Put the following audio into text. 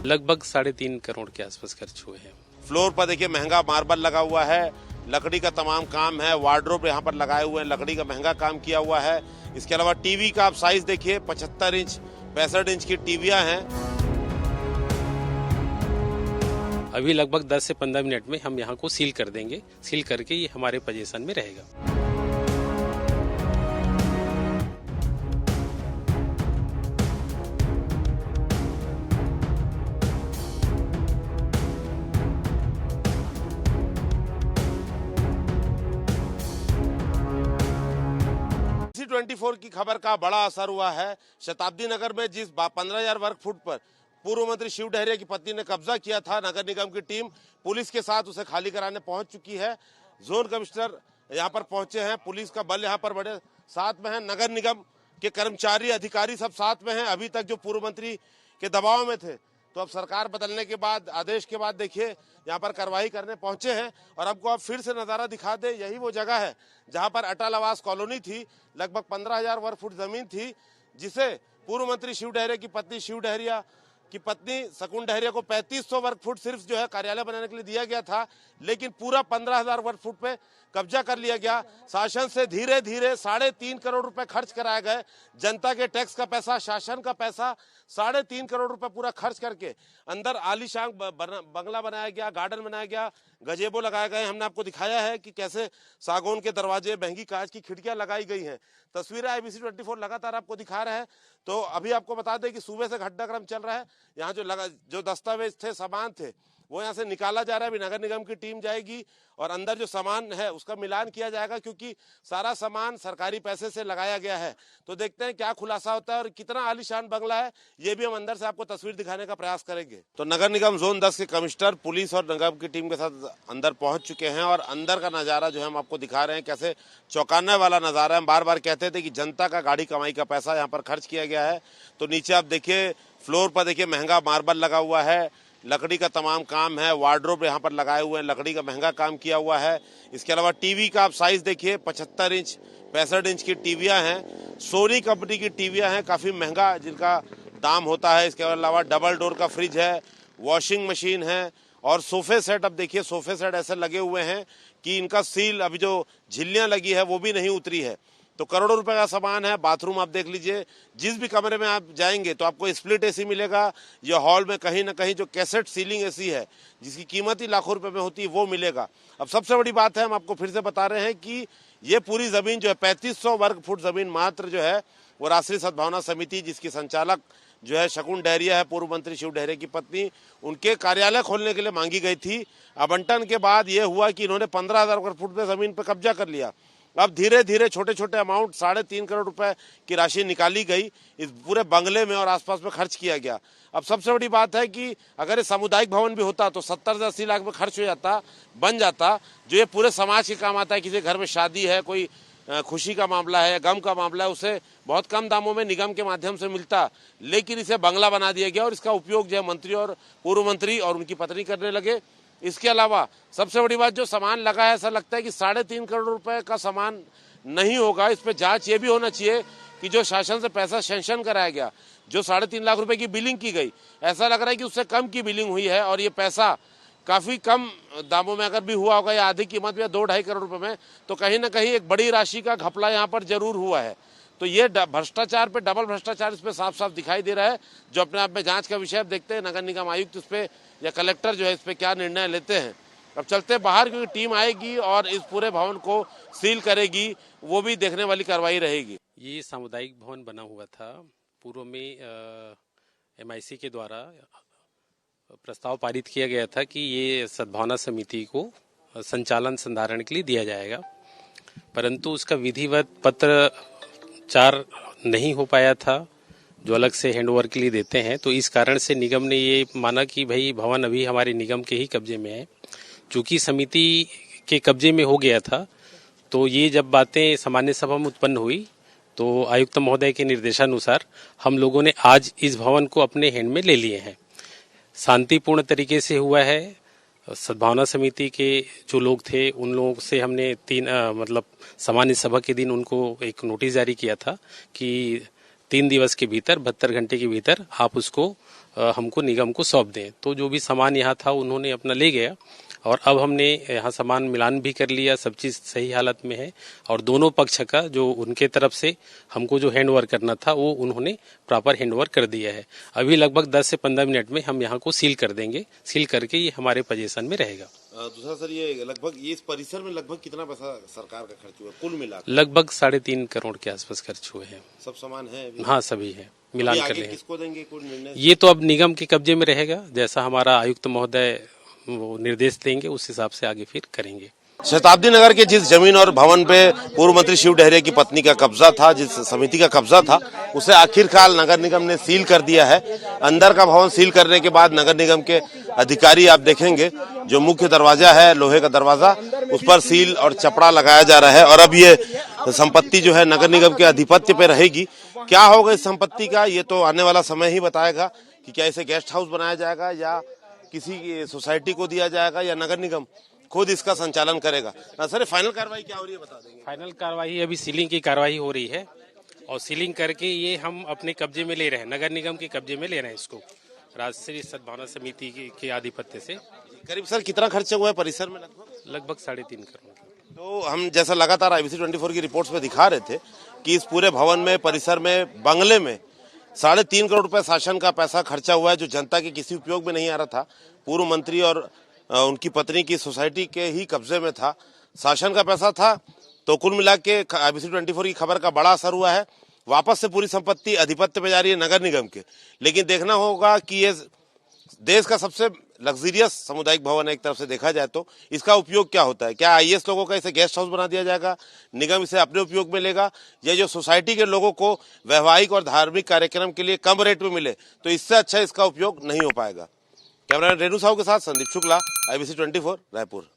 लगभग 3.5 करोड़ के आसपास खर्च हुए हैं। फ्लोर पर देखिए महंगा मार्बल लगा हुआ है, लकड़ी का तमाम काम है, वार्डरोब यहाँ पर लगाए हुए हैं, लकड़ी का महंगा काम किया हुआ है। इसके अलावा टीवी का आप साइज देखिए, 75 इंच 65 इंच की टीवियां हैं। अभी लगभग 10 से 15 मिनट में हम यहाँ को सील कर देंगे। सील करके ये हमारे पोजीशन में रहेगा। C24 की खबर का बड़ा असर हुआ है। शताब्दी नगर में जिस 15,000 वर्ग फुट पर पूर्व मंत्री शिव डहरिया की पत्नी ने कब्जा किया था, नगर निगम की टीम पुलिस के साथ उसे खाली कराने पहुंच चुकी है। जोन कमिश्नर यहां पर पहुंचे हैं, पुलिस का बल यहां पर बड़े साथ में है, नगर निगम के कर्मचारी अधिकारी सब साथ में हैं। अभी तक जो पूर्व मंत्री के दबाव में थे, तो अब सरकार बदलने के बाद, आदेश के बाद देखिए यहाँ पर कार्रवाई करने पहुंचे हैं। और आपको अब फिर से नजारा दिखा दे, यही वो जगह है जहां पर अटल आवास कॉलोनी थी। लगभग 15,000 वर्ग फुट जमीन थी, जिसे पूर्व मंत्री शिव डहरिया की पत्नी शकुन डहरिया को 3500 वर्ग फुट सिर्फ जो है कार्यालय बनाने के लिए दिया गया था, लेकिन पूरा 15,000 वर्ग फुट पे कब्जा कर लिया गया। शासन से धीरे धीरे 3.5 करोड़ रुपए खर्च कराए गए। जनता के टैक्स का पैसा, शासन का पैसा, 3.5 करोड़ रुपए पूरा खर्च करके अंदर आलीशान बंगला बनाया गया, गार्डन बनाया गया, गजेबो लगाए गए। हमने आपको दिखाया है कि कैसे सागौन के दरवाजे, महंगी कांच की खिड़कियां लगाई गई हैं। तस्वीरें IBC 24 लगातार आपको दिखा रहे हैं। तो अभी आपको बता दें कि सुबह से घटनाक्रम चल रहा है। यहाँ जो दस्तावेज थे, सामान थे, वो यहाँ से निकाला जा रहा है। अभी नगर निगम की टीम जाएगी और अंदर जो सामान है उसका मिलान किया जाएगा, क्योंकि सारा सामान सरकारी पैसे से लगाया गया है। तो देखते हैं क्या खुलासा होता है और कितना आलीशान बंगला है, ये भी हम अंदर से आपको तस्वीर दिखाने का प्रयास करेंगे। तो नगर निगम जोन 10 के कमिश्नर पुलिस और निगम की टीम के साथ अंदर पहुंच चुके हैं और अंदर का नजारा जो है हम आपको दिखा रहे हैं, कैसे चौंकाने वाला नजारा है। हम बार बार कहते थे कि जनता का गाड़ी कमाई का पैसा यहाँ पर खर्च किया गया है। तो नीचे आप देखिए, फ्लोर पर देखिए महंगा मार्बल लगा हुआ है, लकड़ी का तमाम काम है, वार्डरोब यहाँ पर लगाए हुए हैं, लकड़ी का महंगा काम किया हुआ है। इसके अलावा टीवी का आप साइज देखिए, 75 इंच 65 इंच की टीवियां हैं, सोनी कंपनी की टीवियां हैं, काफी महंगा जिनका दाम होता है। इसके अलावा डबल डोर का फ्रिज है, वॉशिंग मशीन है और सोफे सेट। अब देखिए सोफे सेट ऐसे लगे हुए हैं कि इनका सील, अभी जो झिल्लियां लगी है वो भी नहीं उतरी है। तो करोड़ों रुपए का सामान है। बाथरूम आप देख लीजिए, जिस भी कमरे में आप जाएंगे तो आपको स्प्लिट AC मिलेगा। ये हॉल में कहीं ना कहीं जो कैसेट सीलिंग AC है, जिसकी कीमत ही लाखों रुपए में होती है, वो मिलेगा। अब सबसे बड़ी बात है, हम आपको फिर से बता रहे हैं कि ये पूरी जमीन जो है 3500 वर्ग फुट जमीन मात्र जो है वो राष्ट्रीय सद्भावना समिति, जिसकी संचालक जो है शकुन डहरिया है, पूर्व मंत्री शिव डहरिया की पत्नी, उनके कार्यालय खोलने के लिए मांगी गई थी। आवंटन के बाद ये हुआ कि इन्होंने 15,000 वर्ग फुट पे जमीन पर कब्जा कर लिया। अब धीरे धीरे छोटे छोटे अमाउंट 3.5 करोड़ रुपए की राशि निकाली गई, इस पूरे बंगले में और आसपास में खर्च किया गया। अब सबसे बड़ी बात है कि अगर ये सामुदायिक भवन भी होता तो 70 से 80 लाख में खर्च हो जाता, बन जाता, जो ये पूरे समाज के काम आता है। किसी घर में शादी है, कोई खुशी का मामला है, गम का मामला है, उसे बहुत कम दामों में निगम के माध्यम से मिलता, लेकिन इसे बंगला बना दिया गया और इसका उपयोग जो है मंत्री और पूर्व मंत्री और उनकी पत्नी करने लगे। इसके अलावा सबसे बड़ी बात, जो सामान लगा है, ऐसा लगता है कि 3.5 करोड़ रुपए का सामान नहीं होगा। इस पे जांच ये भी होना चाहिए कि जो शासन से पैसा सैंक्शन कराया गया, जो 3.5 लाख रुपए की बिलिंग की गई, ऐसा लग रहा है कि उससे कम की बिलिंग हुई है और ये पैसा काफी कम दामों में अगर भी हुआ होगा या आधी कीमत में 2-2.5 करोड़ रुपए में, तो कहीं ना कहीं एक बड़ी राशि का घपला यहाँ पर जरूर हुआ है। तो ये भ्रष्टाचार पे डबल भ्रष्टाचार इस पे साफ साफ दिखाई दे रहा है, जो अपने आप में जांच का विषय। देखते हैं नगर निगम आयुक्त इस पे या कलेक्टर जो है इस पे क्या निर्णय लेते हैं। अब चलते बाहर, क्योंकि टीम आएगी और इस पूरे भवन को सील करेगी, वो भी देखने वाली कार्रवाई रहेगी। ये सामुदायिक भवन बना हुआ था, पूर्व में MIC के द्वारा प्रस्ताव पारित किया गया था कि ये सद्भावना समिति को संचालन संधारण के लिए दिया जाएगा, परंतु उसका विधिवत पत्राचार नहीं हो पाया था, जो अलग से हैंडओवर के लिए देते हैं। तो इस कारण से निगम ने ये माना कि भाई भवन अभी हमारे निगम के ही कब्जे में है। चूंकि समिति के कब्जे में हो गया था, तो ये जब बातें सामान्य सभा में उत्पन्न हुई, तो आयुक्त महोदय के निर्देशानुसार हम लोगों ने आज इस भवन को अपने हैंड में ले लिए हैं। शांतिपूर्ण तरीके से हुआ है। सद्भावना समिति के जो लोग थे, उन लोगों से हमने सामान्य सभा के दिन उनको एक नोटिस जारी किया था कि 3 दिवस के भीतर, 72 घंटे के भीतर आप उसको हमको निगम को सौंप दें। तो जो भी सामान यहाँ था उन्होंने अपना ले गया और अब हमने यहाँ सामान मिलान भी कर लिया, सब चीज़ सही हालत में है और दोनों पक्ष का जो उनके तरफ से हमको जो हैंड ओवर करना था वो उन्होंने प्रॉपर हैंड ओवर कर दिया है। अभी लगभग 10 से 15 मिनट में हम यहाँ को सील कर देंगे, सील करके ये हमारे पोजीशन में रहेगा। दूसरा सर, ये इस परिसर में लगभग कितना पैसा सरकार का खर्च हुआ कुल मिला? लगभग 3.5 करोड़ के आसपास खर्च हुए हैं। सब सामान है अभी? हाँ, सभी है, मिलान कर ले। किसको देंगे कोई निर्णय? ये तो अब निगम के कब्जे में रहेगा, जैसा हमारा आयुक्त महोदय वो निर्देश देंगे उस हिसाब से आगे फिर करेंगे। शताब्दी नगर के जिस जमीन और भवन पे पूर्व मंत्री शिव डहरिया की पत्नी का कब्जा था, जिस समिति का कब्जा था, उसे आखिरकार नगर निगम ने सील कर दिया है। अंदर का भवन सील करने के बाद नगर निगम के अधिकारी आप देखेंगे जो मुख्य दरवाजा है, लोहे का दरवाजा, उस पर सील और चपड़ा लगाया जा रहा है और अब ये संपत्ति जो है नगर निगम के अधिपत्य पे रहेगी। क्या होगा इस संपत्ति का, ये तो आने वाला समय ही बताएगा कि क्या इसे गेस्ट हाउस बनाया जाएगा या किसी सोसाइटी को दिया जाएगा या नगर निगम खुद इसका संचालन करेगा। सर, फाइनल कार्रवाई क्या हो रही है बता देंगे? फाइनल कार्रवाई अभी सीलिंग की कार्रवाई हो रही है और सीलिंग करके ये हम अपने कब्जे में ले रहे हैं, नगर निगम के कब्जे में ले रहे हैं इसको, राष्ट्रीय सद्भावना समिति के आधिपत्य से। करीब सर कितना खर्चा हुआ है परिसर में? लगभग 3.5 करोड़। तो हम जैसा लगातार IBC 24 की रिपोर्ट्स में दिखा रहे थे कि इस पूरे भवन में, परिसर में, बंगले में 3.5 करोड़ रुपए शासन का पैसा खर्चा हुआ है जो जनता के किसी उपयोग में नहीं आ रहा था। पूर्व मंत्री और उनकी पत्नी की सोसाइटी के ही कब्जे में था, शासन का पैसा था। तो कुल मिला के IBC 24 की खबर का बड़ा असर हुआ है। वापस से पूरी संपत्ति अधिपत्य पे जा रही है नगर निगम के। लेकिन देखना होगा कि ये देश का सबसे लग्जरियस सामुदायिक भवन है एक तरफ से देखा जाए तो, इसका उपयोग क्या होता है? क्या IAS लोगों का इसे गेस्ट हाउस बना दिया जाएगा, निगम इसे अपने उपयोग में लेगा, या जो सोसाइटी के लोगों को वैवाहिक और धार्मिक कार्यक्रम के लिए कम रेट में मिले तो इससे अच्छा इसका उपयोग नहीं हो पाएगा। कैमरामैन रेणु साहू के साथ संदीप शुक्ला, IBC 24 रायपुर।